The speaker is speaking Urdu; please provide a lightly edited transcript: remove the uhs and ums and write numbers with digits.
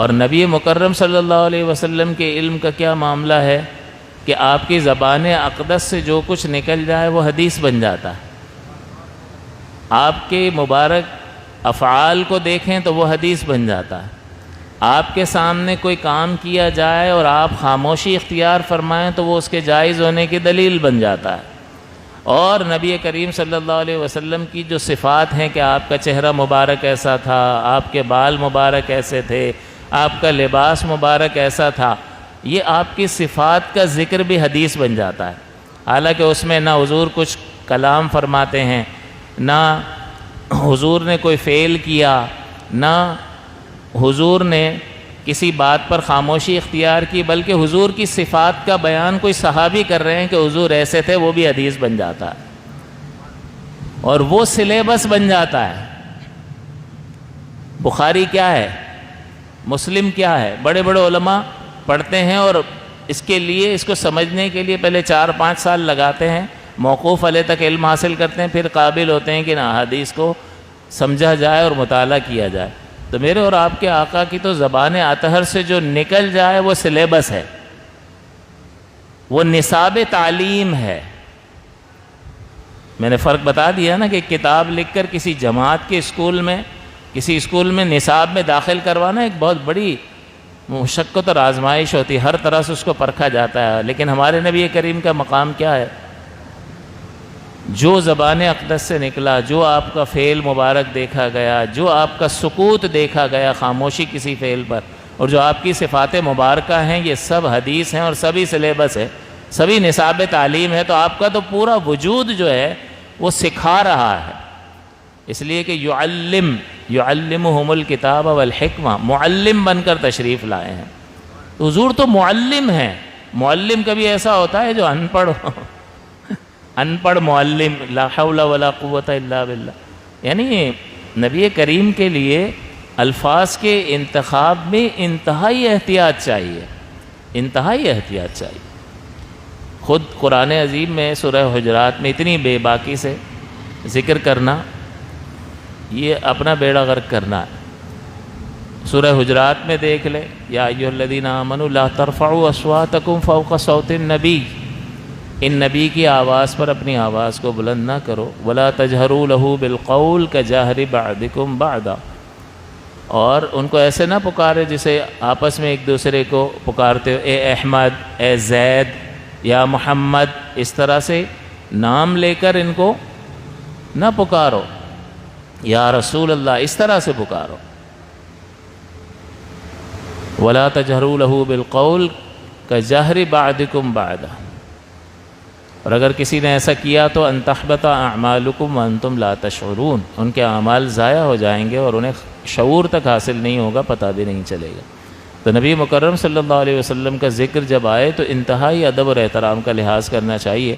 اور نبی مکرم صلی اللہ علیہ وسلم کے علم کا کیا معاملہ ہے کہ آپ کی زبان اقدس سے جو کچھ نکل جائے وہ حدیث بن جاتا ہے۔ آپ کے مبارک افعال کو دیکھیں تو وہ حدیث بن جاتا ہے۔ آپ کے سامنے کوئی کام کیا جائے اور آپ خاموشی اختیار فرمائیں تو وہ اس کے جائز ہونے کی دلیل بن جاتا ہے۔ اور نبی کریم صلی اللہ علیہ وسلم کی جو صفات ہیں کہ آپ کا چہرہ مبارک ایسا تھا، آپ کے بال مبارک ایسے تھے، آپ کا لباس مبارک ایسا تھا، یہ آپ کی صفات کا ذکر بھی حدیث بن جاتا ہے۔ حالانکہ اس میں نہ حضور کچھ کلام فرماتے ہیں، نہ حضور نے کوئی فعل کیا، نہ حضور نے کسی بات پر خاموشی اختیار کی، بلکہ حضور کی صفات کا بیان کوئی صحابی کر رہے ہیں کہ حضور ایسے تھے، وہ بھی حدیث بن جاتا ہے اور وہ سلیبس بن جاتا ہے۔ بخاری کیا ہے، مسلم کیا ہے، بڑے بڑے علماء پڑھتے ہیں اور اس کے لیے، اس کو سمجھنے کے لیے پہلے 4-5 سال لگاتے ہیں، موقوف علیہ تک علم حاصل کرتے ہیں، پھر قابل ہوتے ہیں کہ نہ حدیث کو سمجھا جائے اور مطالعہ کیا جائے۔ تو میرے اور آپ کے آقا کی تو زبان اطہر سے جو نکل جائے وہ سلیبس ہے، وہ نصاب تعلیم ہے۔ میں نے فرق بتا دیا نا کہ کتاب لکھ کر کسی جماعت کے اسکول میں، کسی اسکول میں نصاب میں داخل کروانا ایک بہت بڑی مشقت اور آزمائش ہوتی ہے، ہر طرح سے اس کو پرکھا جاتا ہے۔ لیکن ہمارے نبی کریم کا مقام کیا ہے؟ جو زبان اقدس سے نکلا، جو آپ کا فعل مبارک دیکھا گیا، جو آپ کا سکوت دیکھا گیا، خاموشی کسی فعل پر، اور جو آپ کی صفات مبارکہ ہیں، یہ سب حدیث ہیں اور سبھی سلیبس ہے، سبھی نصاب تعلیم ہے۔ تو آپ کا تو پورا وجود جو ہے وہ سکھا رہا ہے، اس لیے کہ یعلمہم الکتاب والحکمہ، معلم بن کر تشریف لائے ہیں۔ حضور تو معلم ہیں۔ معلم کبھی ایسا ہوتا ہے جو ان پڑھ معلم، لا حول ولا قوت الا باللہ۔ یعنی نبی کریم کے لیے الفاظ کے انتخاب میں انتہائی احتیاط چاہیے، انتہائی احتیاط چاہیے۔ خود قرآن عظیم میں سورہ حجرات میں اتنی بے باکی سے ذکر کرنا، یہ اپنا بیڑا غرق کرنا ہے۔ سورہ حجرات میں دیکھ لیں، یا ایھا الذین آمنوا لا ترفعوا اصواتکم فوق صوت النبی، ان نبی کی آواز پر اپنی آواز کو بلند نہ کرو، ولا تجہروا لہ بالقول کجہر بعضکم بعضا، اور ان کو ایسے نہ پکارے جسے آپس میں ایک دوسرے کو پکارتے ہو، اے احمد، اے زید یا محمد، اس طرح سے نام لے کر ان کو نہ پکارو، یا رسول اللہ اس طرح سے پکارو۔ ولا تجہروا لہ بالقول کجہر بعضکم بعضا، اور اگر کسی نے ایسا کیا تو ان تحبط اعمالکم وانتم لا تشعرون، ان کے اعمال ضائع ہو جائیں گے اور انہیں شعور تک حاصل نہیں ہوگا، پتہ بھی نہیں چلے گا۔ تو نبی مکرم صلی اللہ علیہ وسلم کا ذکر جب آئے تو انتہائی ادب اور احترام کا لحاظ کرنا چاہیے۔